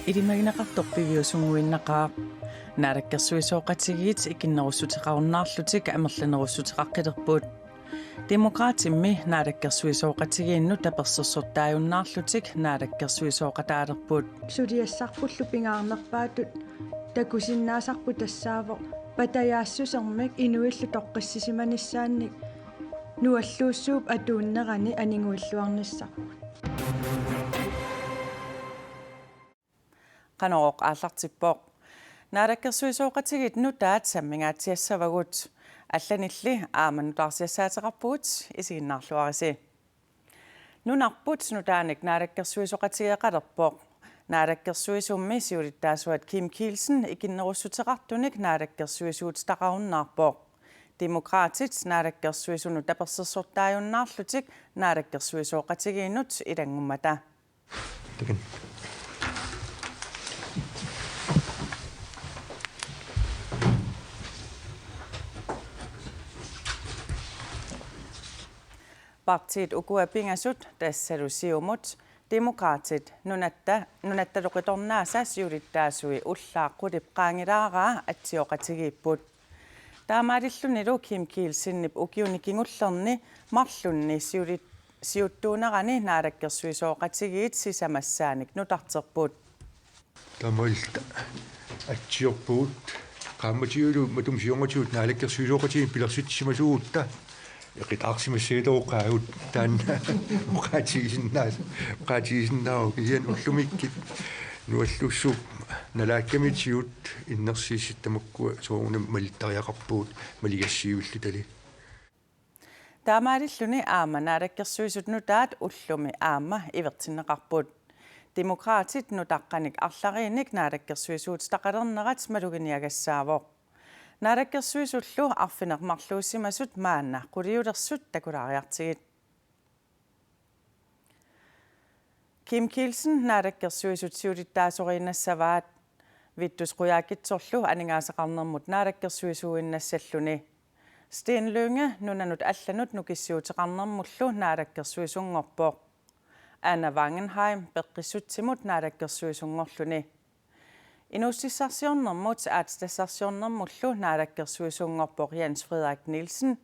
Idimaginaqartorpiviusunguinnaqaaq naalakkersuisooqatigiit ikinnerussutеқаруннаарлутик амерланерусутеқаққилерпут демократимми naalakkersuisooqatigiinnu таперсерсортаажуннаарлутик naalakkersuisooqataалерпут сулиассарпуллу пингаарнерпаатут такусиннаасарпу тассаавоқ патаяассусермик инуиллу тоққиссисиманиссаанник нуаллууссууп атууннерани анингуиллуарниссарпут qanoroq aallartippoq naalakkersuisooqatigit nutaat sammingaatiassavagut алланилли ааманутаарсиассаатеқарпугут исигиннаарлуарisi нунарпут нутааник naalakkersuisoqatigeqalerpoq naalakkersuisummi siulittaasuat Kim Kielsen ikinnerussutеқартуник naalakkersuisuut taqarunnaarpoq demokraatit naalakkersuisunu tapersersortaajunnaarlutik naalakkersuisooqatigiinnut ilangummata Partiet ukuapingasut tassalusiumut demokraatit nunattaluqitornaasas yulittaasui ullaaqquliп qaangilaaraa atsioqatigiipput taamaalillunilu Kim Kielsinnip ukiunikingullerni marlunni siuttuunerani naalakkersuisooqatigiit sisamassaanik nutarterput tamalta atsiorpuut qaamatiulu matumsiorngatiut naalakkersuisooqatigiin pilersitsimasuutta Eqitaarsimassiitoqaagut taanna uqaatigisinnaau kian ullumikkit nuallussuup nalaakkamitiut innersiissittamukku sooruna malittariaqarpuut maligassiuillu tali taamaalilluni aama naalakkersuisut nutaat ullumi aama ivertinneqarput demokraatit nutaqqanik arlariinnik naalakkersuisuut taqalernerat maluginiagassaaavoq naalakkersuisullu arfinermarluussimasut maanna quliulersut takulaariartigit Kim Kielsen naalakkersuisut siulittaasoriinnassavaat vittusquyaakitsorlu aningaaseqarnermut naalakkersuisuuinnassalluni Sten Lynge nunanut allanut nukissiuteqarnermullu naalakkersuisungorpoq Anna Wangenheim peqqissutsimut naalakkersuisungorluni Inussissarsiornermut aatstassarsiornermullu naalakkersuisungorpoq Jens Frederik Nielsen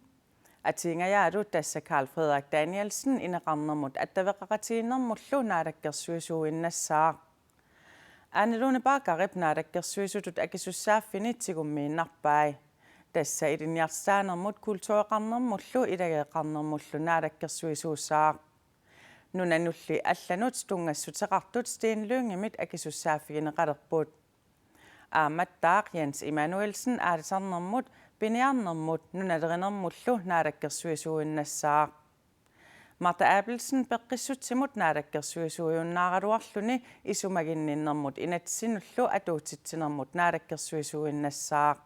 atingajaalu tassa Carl Frederik Danielsen ineqarnermut attaveqaqatiinnermullu naalakkersuisuuinnassaaq Anne-Lone Bargarip naalakkersuisutut akisussaaffini tigummiinnarpai tassa ilinjartaanermut kultureqarnermullu ilageeqarnermullu naalakkersuisuussaaq nunanulli allanut tungassutеқартут Sten Lyngemit akisussaafigineqalerput aamattaaq Jens Emanuelsen aalisarnermut piniarnermut nunalerinermullu naalakkersuisuuinnassaaq Martha Abelsen peqqissutsimut naalakkersuisuujunnaaraluarluni isumaginninnermut inatsinullu atuutitsinermut naalakkersuisuuinnassaaq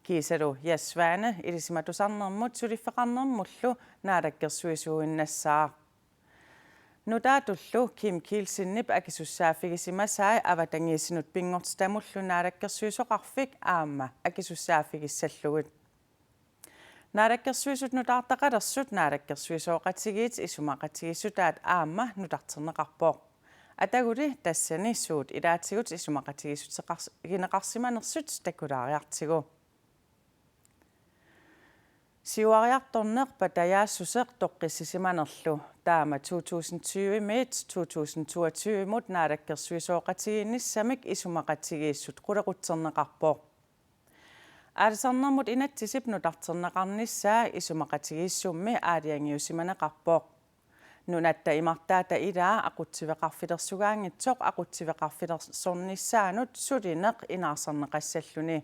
Kiisalu Jasvane ilisimatusarnermut suliffeqarnermullu naalakkersuisuuinnassaaq Nutaatullu Kim Kielsinnip akisussaaffigisimasaai avatangiisinut pingortitamullu naalakkersuisoqarfik aama akisussaaffigissallugit naalakkersuisut nutaartaqalersut naalakkersuisooqatigiit isumaqatigissutaat aama nutarterneqarpoq ataguli tassani suut ilaatigut isumaqatigissutseqarsimanersut takulaariartigu Siuariartorneq patajaassuseq toqqissisimanerlu taama 2020 mit 2022 mut naalakkersuisooqatigiinnissamik isumaqatigiissut qulequtserneqarpoq aalisarnermut inattisip nutarterneqarnissaa isumaqatigiissummi aaliangiusimaneqarpoq nunatta imartaata ilaa aqutsiveqarfilersugaangitsoq aqutsiveqarfilersornissaanut sulineq inaarserneqassalluni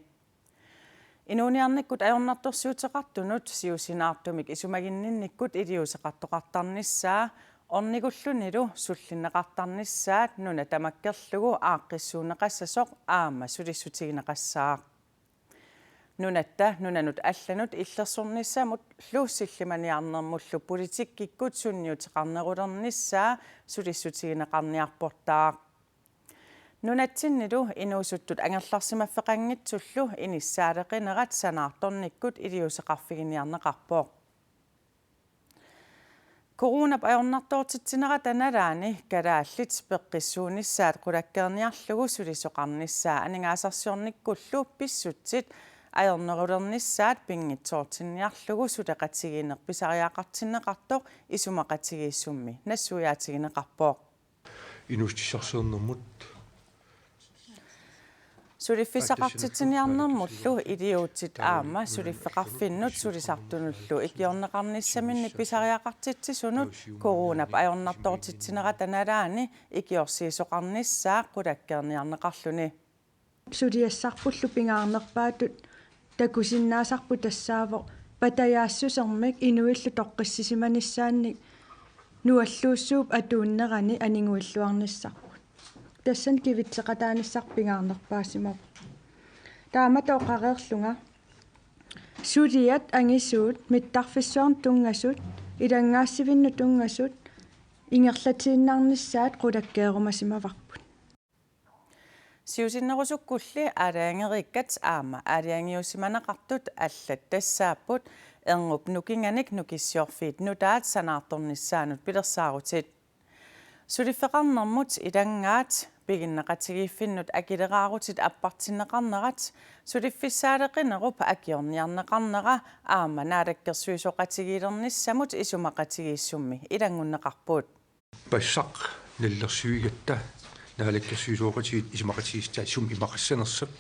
Inuuniarnikkut ajornartorsiuteqartunut siusinaartumik isumaginninnikkut iliuseqartoqartarnissaa ornigullunilu sullinneqartarnissaat nuna tamakkerlugu aaqqissuuneqassasoq aama sulissutigineqassaaq nunanut allanut illersornissamut luussillimaniarnermullu politikkikkut sunniuteqarnerulernissaa sulissutigineqarniarportaaq Nunatsinnilu inuusuttut angerlarsimaffeqanngitsullu inissaaleqinerat sanaartornikkut iliuseqarfiginiarneqarpoq Corona ajornartoortitsinera tanalaani kalaallit peqqissuunissaat qulakkeerniarlugu sulisoqarnissaa aningaasarsiornikkullu pissutsit ajornerulernissaat pingitsoortinniarlugu suleqatigiinerpisariaqartinneqartoq isumaqatigiissummi nassuyaatigineqarpooq inustissarseernermut Suliffisaqartitiniarnermullu iliuutsit aama suliffeqarfinnut sulisartunullu ikiorneqarnissaminni pisariaqartitsisunut corona ajornartoortitsinera tanalaani ikiorsiisoqarnissaa qulakkeerniarneqarluni Suliassarpullu pingaarnerpaatut takusinnaasarpu tassaavo patayaassusermik inuillu toqqissisimanissaannik nualluussuup atuunnerani aninguilluarnissarpu tassan kivitseqataanissarpingaarnerpaasimap taamatoqareerlunga suliat angisuut mittarfissuarn tungasut ilangaassivinnu tungasut ingerlatiinnaarnissaat qulakkeerumasimavarput Siusinnerusukkulli alaangerikkat aama alaangiusimanaqartut allat tassaaput erngub nukinganik nukissiorfiit nutaat sanaartornissaanut pilersaarutit suliffeqarnermut ilangaat piginneqatigiiffinnut akilerarutit appartinneqarnerat suliffissaaleqinerup akiorniarneqarnera aama naalakkersuisoqatigiilernissamut isumaqatigiissummi ilangunneqarpuut passaq nallersuigatta naalakkersuisuoqatiit isumaqatigistaa sum imaqassanersak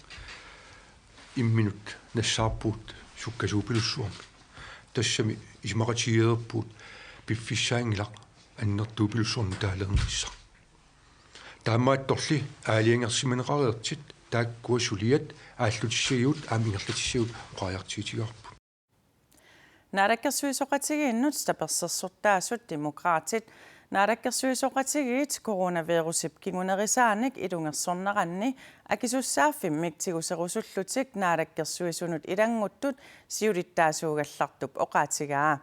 imminut nassaarpuut sukkasuupilussuarmi tassami isumaqatigiilerpuut piffissaangilaq аннертууpilussuarmi таалернissaq таамаатторли аалиангерсиманеқариертит тааккуа сулиат ааллутиссагиут аамингерлатиссагут оқариартиитигарпут Naalakkersuisoqatigiinnut tapersersortaasut demokraatit naalakkersuisoqatigiit coronavirusip kingunerisaanik ilungersorneranni akisussaaffimik tiguserusullutik naalakkersuisunut ilanguttut siulittaasuugallartup oqaatigaa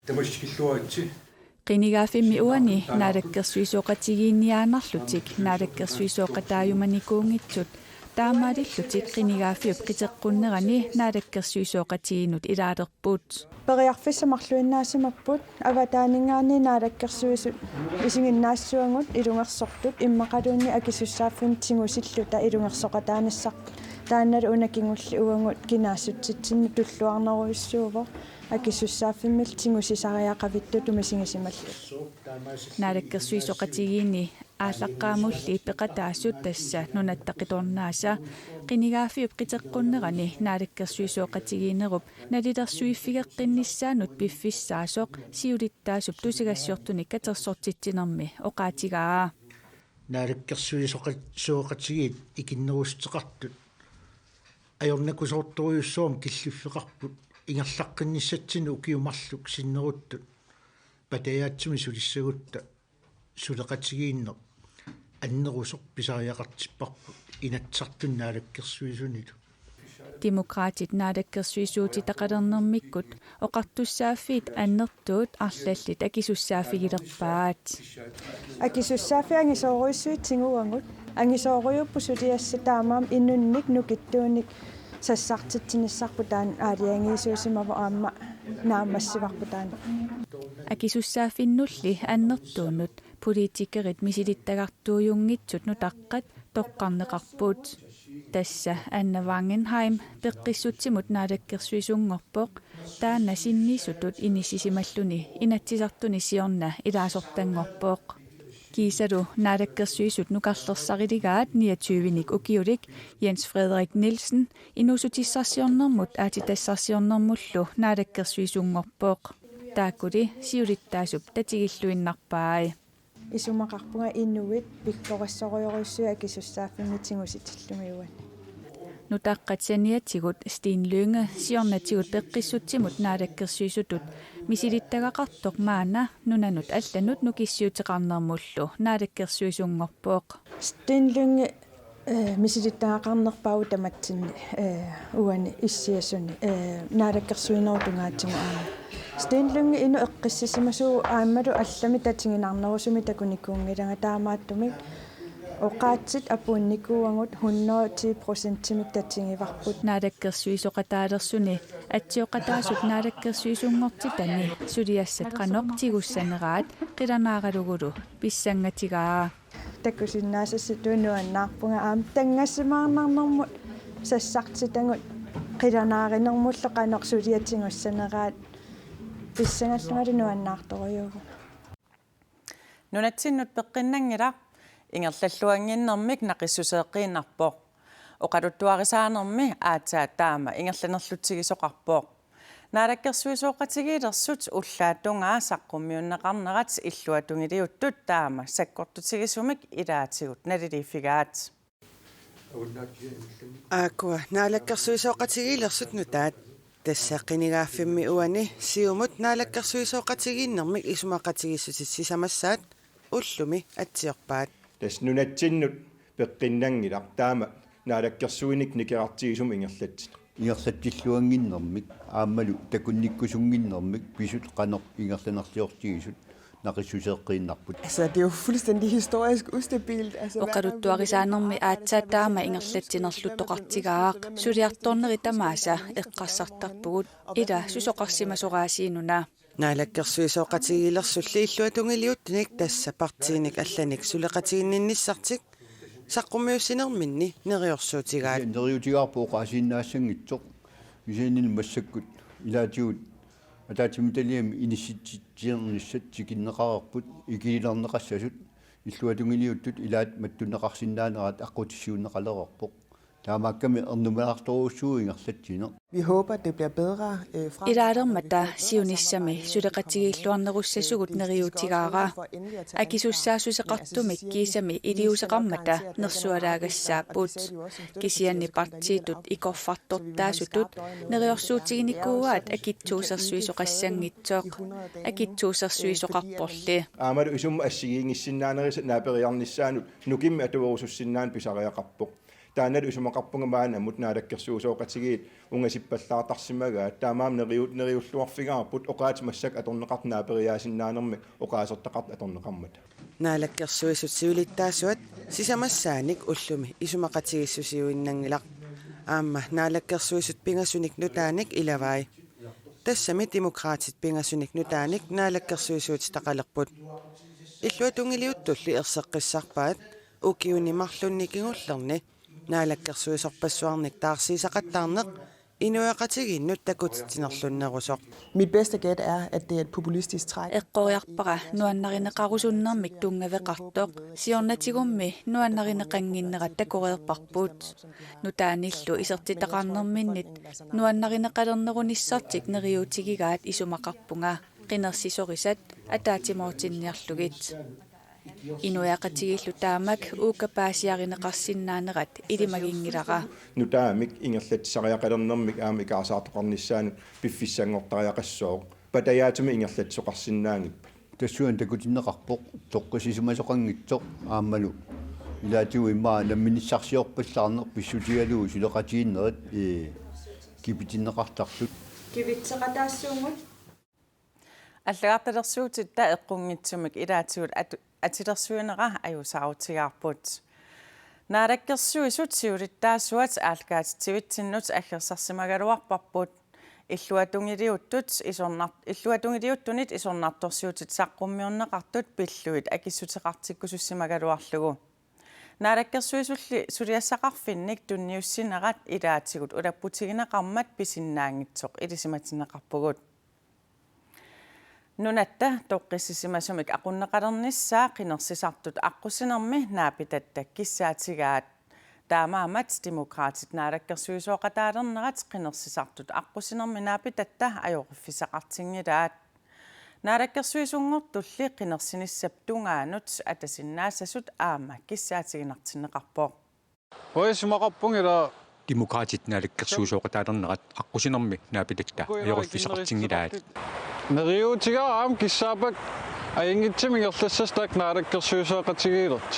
тамаскиллуаатси qinigaafimmi uani naalakkersuisoqatigiinniaanarlutik naalakkersuisoqataayumanikuungitsut taamaalillutik qinigaafiup qiteqqunnerani naalakkersuisoqatigiinut ilaalerpuut periarfissamarluinnaasimapput avataaningaani naalakkersuisut isinginnaassuangut ilungersortut immaqaluunni akisussaaffim tingusilluta ilungersoqataanissarput taannalu unakingulli uangut kinaassutitsinni tulluarneruissuuvo akisussaaffimil tingusisariaqavittut umisingisimallu naalakkersuisoqatigiinni ааллаққаамулли пеқатаассут тасса нунаттақиторнааса qinigaafiup qiteqqunnerani naalakkersuisoqatigiinerup nalilерсуиффигеққиннissaanut piffissaasoq siulittaasup tusigassiortunik katersortitsinermi oqaatigaa naalakkersuisoqatigiit ikinnerusteqartut ajornakusoortoriussuum killuffiqarput ingerlaqqinnissatsinu ukiumarluk sinneruttut patayaatsumi sulissagutta suleqatigiinneq аннерусоқ писариақартиппарпут инаtsartun naalakkersuisunilu Demokraatit naalakkersuisuuti taqalernermikkut oqartussaafiit annertuut арлаллит акисуссаафигилерпаат акисуссаафи ангисооруиссуит сигуангут ангисооруйуппу сулиасса таамаам иннунник нукиттууник сассартитсиниссарпу таан аалиангиисуусимава аама наамассиварпу таана акисуссаафиннулли аннертуунут политикерит мисилиттагартуujunngitsut nutaqqat toqqarneqarpuut tassa Anna Wangenheim peqqissutsimut naalakkersuisungorpoq taanna sinniissutut inissisimalлuni inatsisartuni siorna ilaasortangorpoq kiisalu naalakkersuisut nukarlersariligaat 29nik ukiulik Jens Frederik Nielsen inusutissarsiornermut aatitassarsiornermullu naalakkersuisungorpoq taakuli siulittaasup tatigilluinnarpaai isumaqarpunga innuit pikkorassoriorissui akisussaaffimmitsingusitillumiuan nutaqqatsaniatigut Steen Lynge siornatigut peqqissutsimut naalakkersuisutut misilittagaqartoq maana nunanut allanut nukissiuteqarnermullu naalakkersuisungorpoq Steen Lynge misilittagaqarnerpau tamatsinni uani issiasuni naalakkersuinerutungaatsimu aama Steen Lynge inu eqqissisimasuu aammalu allami tatinginarnerusumi takunikuungilanga taamaattumik oqaatsit apuunnikuuangut 110%-timik tatingivarput naadakkersuisoqataalerсуни атсиоqataasut naadakkersuisungortitani suliassat qanoq tigussaneraat qilanaagalugulu pissangatigaa таккусиннаасасси туунуаннаарпунга аам тангассимаарнарнэрмут сассартитангут қиланааринермулле қанеқ сулиатингуссанераат писсангаллунгалу нуаннаарторюгу нунатсиннут пеққиннангила ингерллаллуангиннэрмик нақиссусеэққииннарпоқ оқалуттуарисаанерми аатаа таама ингерланерлутсигисоқарпоқ наалаккерсуисооқатигиилерсут уллааттунгаа саққуммиуннеқарнерат иллуатунгилиуттут таама саккортутигисумик илаатигут налилифигаат акуа наалаккерсуисооқатигиилерсут нутаат тассаққинигааффимми уани сиумут наалаккерсуисооқатигииннэрмик исумақатигиссутиссисамассаат уллуми атсиорпаат тас нунатсиннут пеққиннангилар таама наалаккерсуиник никеартигисум ингерлатсит ингерлаттиллуангиннэрмик ааммалу такунниккусунгиннэрмик писут qanor ингерланерлиортигисут naqissuseeqqiinnarput. Altså det er jo fuldstændig historisk ustabilt. Oqaluttuarisaanermi aatsaataama ingerlatsinerluttoqartigaaq suliartorneri tamaasa eqqassartarpugut ila susoqarsimasuraasiinuna naалаккерсуисооqatigiilersulli illuatungiliuttinik tassa partiinik allanik suleqatiginninnissartik saqqummiussinerminni neriorsuutigaat neriutigaarpu oqaasiinnaassangitsoq isaanin massakkut ilaatigut атаатимиталиами иниситсиернissat тикиннеқарерпут игилернеқассасут иллуатунгилиуттут илаат маттунеқарсиннаанерат аққутиссууннеқалерерпоқ таамаакками эрнумалаарторуссууингерлатсине. Vi håber det bliver bedre fra илаалермата сиунissami сулеқатигииллуарнеруссасугут нериутигаара акисуссаасусеқартумик кисами илиусеқармата нерсуалаагассааппут кисианни партиитут икорфарторtaasutut нериорсуутигиникууаат акитсуусерсуисоқассангитсооқ акитсуусерсуисоқарпорли аамалу исумма ассигиингиссиннаанерисат наапериарниссаанут нукимми атуорусуссиннаан писариақарпоқ таанал усумақарпунгамаана мутнаалаккерсуусооқатигиит унгасиппаллаартарсимагаа таамаам нериуллуарфигаарпут оqaati массак аторнеқарнаапериаасиннаанерми оqaасортақарт аторнеқармат наалаккерсуисут сиулиттаасуат сисамассааник уллуми исумақатигиссусиуиннангилақ аама наалаккерсуисут пингасуник нутааник илавай тассами демократит пингасуник нутааник наалаккерсуисуут тақалерпут иллуатунгилиуттулли ерсеққиссарпаат укиунимарлунникингуллерни наалаккерсуисорпассуарник таарсисақаттаарнеқ инуақатигиннут такутитинерлуннерусоқ. Mit bedste gæt er at det er et populistisk træk. эққориарпара нуаннаринеқарусуннэрмик тунгавеқартоқ сиорнатигумми нуаннаринеқангиннерат такореерпарпут нутааниллу исертитақарнерминнит нуаннаринеқалернеруниссартик нериутигигаат исумақарпунга қинерсисорисат атаатимоортинниарлугит инуяқатигиллу таамак уукапаасиаринеқарсиннаанерат илимагингилара нутаамик ингерлатсариақалернэрмик аами каасаартоқарниссаанут пиффиссангортариақассоо патаяатими ингерлатсоқарсиннаангиппа тассуан такутиннеқарпоқ тоққисисумасоқангитсоқ ааммалу илаатиу иммаа намминиссарсиорпаллаарнер писсутигалуу сулеқатииннерат кипитиннеқартартут кивитсеқатаассуугут аллагаарталерсуутитта эққунгитсумик илаатигут атилерсуинера аюсаутигаарпут наалаккерсуисут сиулиттаасуат аалгаатитсивитсиннут аггерсарсимагалуарпарпут иллуатунгилиуттунит исорнарторсиутит саққуммиорнеқартут пиллуит акиссутеқартиккусуссимагалуарлугу наалаккерсуисулли сулиассақарфинник тунниуссинерат илаатигут улаппутигинеқармат писиннаангитсоқ илисиматинеқарпугут нунатта тоққиссисимасумик ақуннеқалернissaа қинерсисартут аққусинерми наапитатта киссаатигаат таамаамат демократит наалаккерсуисооқатаалернерат қинерсисартут аққусинерми наапитатта ажоқиффисақартингилаат наалаккерсуисунгортулли қинерсиниссап тунгаанут атасиннаасасут аама киссаатигинартиннеқарпоо оисмақарпунгила демократит наалаккерсуисооқатаалернерат аққусинерми наапитатта ажоқиффисақартингилаат нериутигараам киссаапак аингитсимингерлассастаак наалаккерсуисооқатигиилерт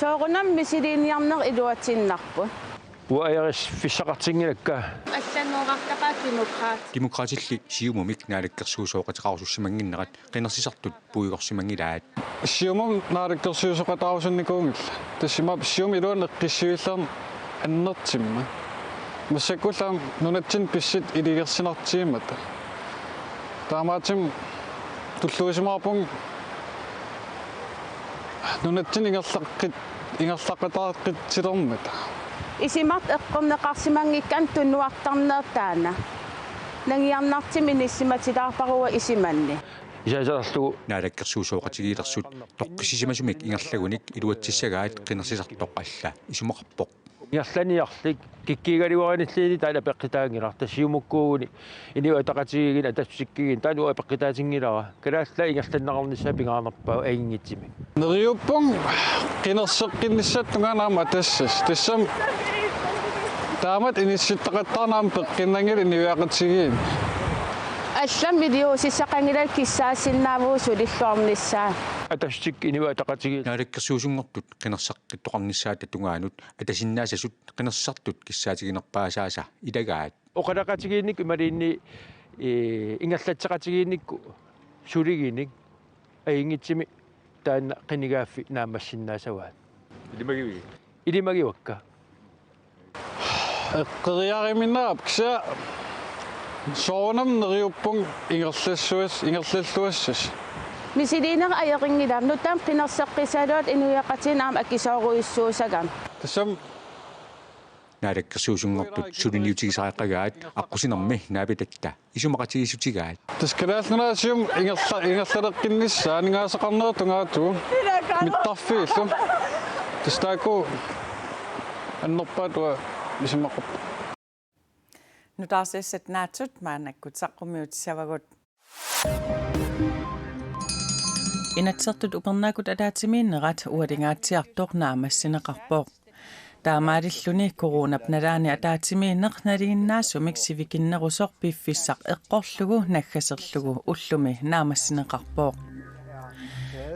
соорунам мисилиниарнер илуатсиннарпу уаярис фиссақартингилакка алланнуурартаqa демократ Demokraatilli siumumik naalakkersuusooqatiqarusussimanginnerat qinnersisartut puigorsimangilаат. сиумам наалаккерсуусоқатаарусунникуунгилла тассима сиум илуан эққиссуиллерн аннертимма массаккуллаам нунатсин писсит илигерсинартиимата таамаатим туллуисимаарпун нунатсин ингерлаққатааққитсилермата исимарт эққорнеқарсимангиккан туннуартарнеертаана нангиарнартими ниссиматилаарпаруа исиманни исаасаарлугу naalakkersuusooqatigiilersut toqqisisimasumik ingerlagunik iluatsissagaat qinnersisartoq alla isumaqarpoq иарланиарлик киккигалиуариниллиини таала пеққитаангиларта сиумуккуугуни иниуатақатигигин атассиккигин таануа пеққитаатингилара калаалла ингерланнеқарниссаа пингаарнерпаа агингитсими нериуппун қинерсеққинниссат тунганаама атассас тассам таамат инисситтақаттарнаам пеққиннангил иниуақатигиин аллам видеосиссақангилал киссаасиннаавуу сулиллуарниссаа атассик иниуатақатигиин naalakkersuusunngortut qinnersaqqittoqarnissaat tungaanut atasinnaasasut qinnersartut kissaatiginerpaasaasa ilagaat оқалақатигиинник ималиинни ингерлатсеқатигиинникку сулигиник аингитсими таанна қинигааффи наамассиннаасаваат илимагивакка эққериариминнаап киса соонам нериуппун ингерлаллуассас мисилинер аерингилам нутам qinерсеққисалуат инуяқатинаам акисооруиссуусагам тассам naalakkersuusunngortut suliniutigisaaqqagaat аққусинерми наапитатта исумақатигисутигаат таскалаалнунаасиум ингерлалеққинниссаа нингаасақарнеертунгаату миттарфииллу тастааку аннерпаатуа исумаққап nutarsissat naatsut maanakkutsaqqummiutissavagut inatsertut upernaakut ataatimiinnerat ualingaatiartoq naamassineqarpoq taamaadilluni coronapnalaani ataatimiinneq naliinnaasumik sivikinnerusoq piffissaq eqqorlugu naggaserlugu ullumi naamassineqarpoq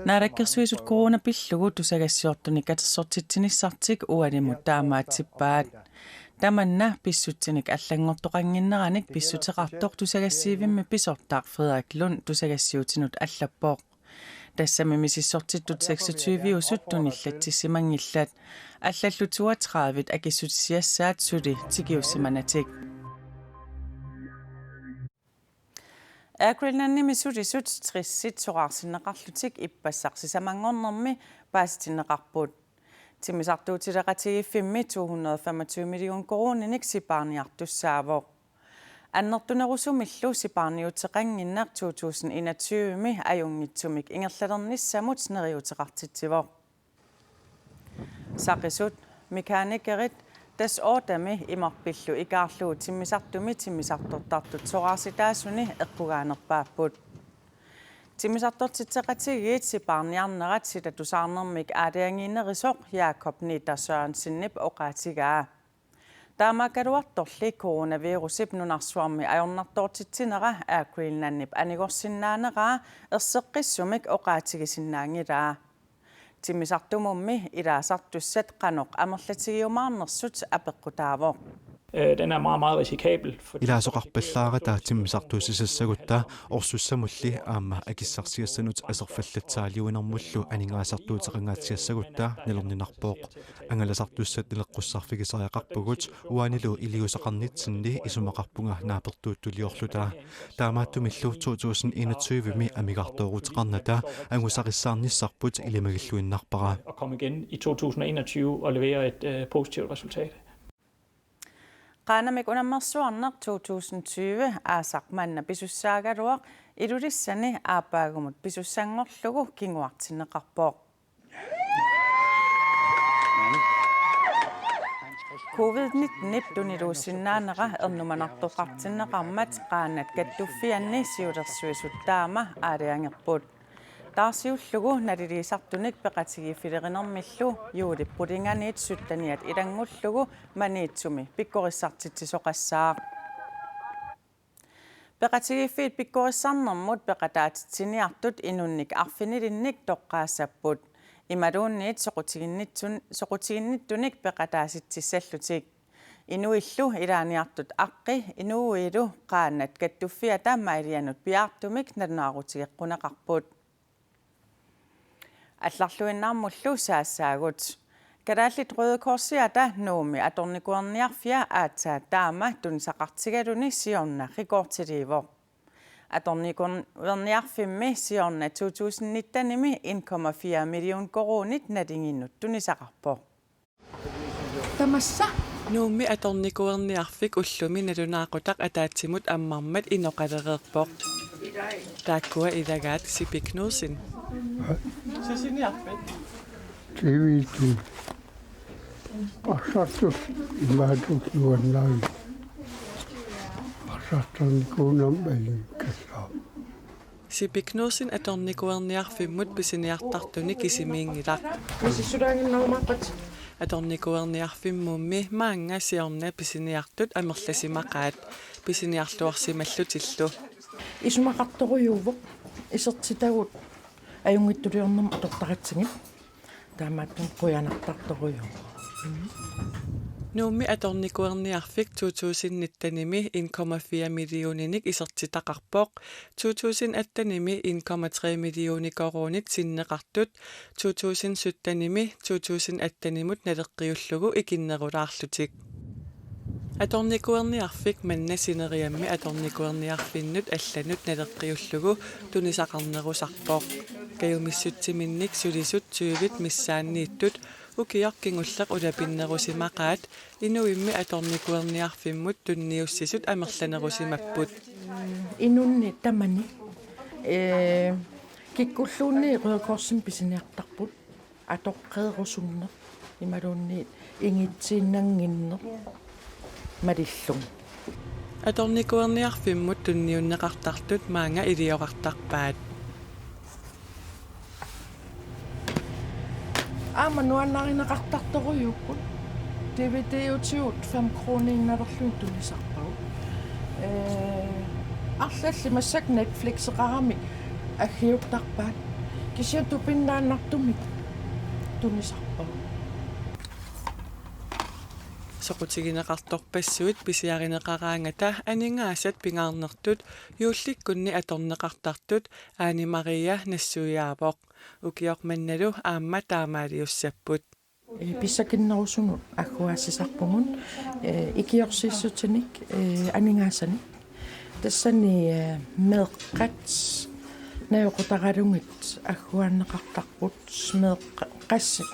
naalakkersuisut coronapillugu tusagassiortuni katersortitsinissartik ualimut taamaatsippaat tamanna pissutsinik allangortoqanginneranik pissuteqartoq tusagassiivimmi pisortaaq Frederik Lund tusagassiutinut allappoq тассами мисиссортиттут 26 усуттуниллатсимангилlat аллаллу 32 акиссутисиассаат сули тигиуссиманатик акрилнанними сулисут триссит сораарсиннеқарлутик иппассарсисамангорнерми пааситиннеқарпут тимисартуутилеқатигиффимми 225 миллион корониник сипаарниартуссаавоқ аннертунерусумиллу сипаарниутеқангиннар 2021ми аюнгитсумик ингерлалерниссамут нериутеқартитсивоқ сақисут меканикерит тас оотами имарпиллу икаарлуу тиммисартортартут сораарситаасуни эққугаанерпааппут тиммисартортитсеқатигиит сипаарниарнерат силатусаарнермик аалиангинерисоқ Jakob Niedersørensinнip оқаатигаа таамакалуарторли коронавирусип нунарсуарми аёрнартортитсинера аакуилнаннип анигорсиннаанераа ерсеққиссумик оқаатигисиннаангилаа тиммисартумумми илаасартуссат қаноқ амерлатигиумаарнерсут апеққутаавоқ Den er meget risikabel. Илаасоқарпаллаарата тиммисартуусисассагутта орсуссамулли аама акиссарсиассанут асерфаллатсаалиунэрмуллу анингаасартуутеқангаатсиассагутта налернинарпооқ ангаласартуссат илеққуссарфигисариақарпугут уанилу илиусақарнитсинни исумақарпунга наапертууттулиорлута таамааттумиллу 2021ми амигартоорутеқарната ангусақиссаарниссарпут илимагиллуиннарпара Og komme igen i 2021 og levere et positivt resultat. qaanamik unammersuarneq 2020 aasaqmanna pisussaagaluaq ilulissani aapaagumut pisussanngorlugu kinguartinneqarpooq COVID-19 tuniluussinnaanera ernumanartoqartinneqarmat qaanat kattuffianni siulersuisut taama aaliangerput taarsiullugu naliliisartunik peqatigifilerinermillu juulippulinganiit suttaniat ilangullugu maniitsumi pikkorissartitsisoqassaaq peqatigiffiit pikkorissarnermut peqataatitsiniartut inunnik arfinilinnik toqqaasapput imaluunniit soqutiginnittunik peqataasitsissallutik Inuillu ilaaniartut aqqi inuuilu qaannat kattuffia taammailianut piartumik narnaarutigеққунақарпут алларлуиннаармуллу саассаагут калааллит Røde Korsiata нууми аторникуерниарфиа аатсаа таама тунисақартигалуни сиорнаққикоортиливо аторникуерниарфимми сиорна 2019-ними 1,4 миллион коронит налингиннут тунисақарпо тамасса нууми аторникуерниарфик уллуми налунаақутақ атаатсимут аммармат иноқалереерпоқ тааккуа илагаат сипикнуусин сисиниарпат тивиту пассатту имаатук нуаннаа пассаттарникуунам балин кассаа сипикнуусин аторникуерниарфиммут писиниартартуни кисимиингилақ мисиссулаангиннарумааққат аторникуерниарфиммумми маанга сиорна писиниартут амерласимақаат писиниарлуарсималлутиллу исумақарторуйуувоқ исертитагут аюнгиттулиорнам атортаратсигит таамааттун қуянартарторуйу нууми аторникуерниарфик 2019-ними 1,4 миллиониник исертитақарпоқ 2018-ними 1,3 миллиони коронит синнеқартут 2017-ними 2018-нимут налеққиуллугу икиннерулаарлутик аторникуерниарфик маннасинериамми аторникуерниарфиннут алланут налеққиуллугу тунисақарнерусарпоқ каюмиссутсиминник сулисут тювит миссааннииттут укиаркингуллеқ улапиннерусимақаат инуимми аторникуерниарфиммут тунниуссисут амерланерусимаппут инунни тамани киккуллуунни Røde Korsin писиниартарпут атоққеерусунне ималуунни ингитсииннангиннер малиллун аторникуерниарфиммут тунниуннеқартартут маанга илиоқартарпаат нуаннаринеқартарторуйуккут DVD-утиут 5 крониинналерлуин тунисарпагу арлалли массак Netflix-еқарами аггиуттарпаат кисиату пиннааннартумик тунисарпагу соқутигинеқарторпассуит писиаринеқараангата анингаасат пингаарнертут юулликкунни аторнеқартартут Аани Мария нассуяапоқ укиорманналу аамма таамаалиуссаппут писсакиннерусунут аггуассисарпугун икиорсииссутиник анингаасани тассани меэққат наёқутаралунгит аггуааннеқартарпут меэққасси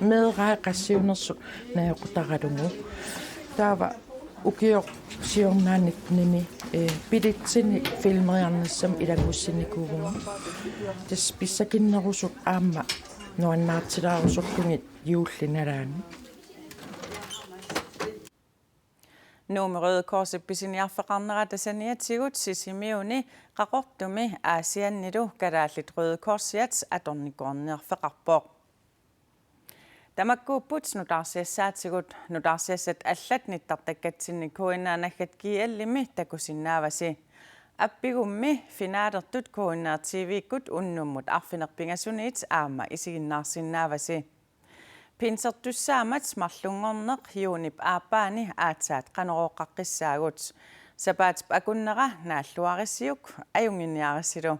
меэраа qassiunersut najoqutaralugu taava ukior siornaanit nimi pilitsini filmeriarnassam ilaguussinikuuguga tas pissakinnerusut aamma nuannaartilaarusorlungit juullinalaani Nuumi Røde Korsi pisiniarfeqarnera tasaniatigut sisimiuni qaqortumi aasiannilu kalaallit Røde Korsiats atornikuarniarfeqarpoq Tamakkuupput nutarsiassaatigut nutarsiassat allatnittartakkatsini kuinaanaggat kiallimi takusinnaavasi appigummi finaalertut kuinaa TV-kut unnummut arfinerpingasuniit aama isiginnaarsinnaavasi pinsertussaamat marlungorneq juunip aappaani aatsaat qanorooqqaqqissaagut sapaat akunnera naalluarisiuk ajunginiarisilu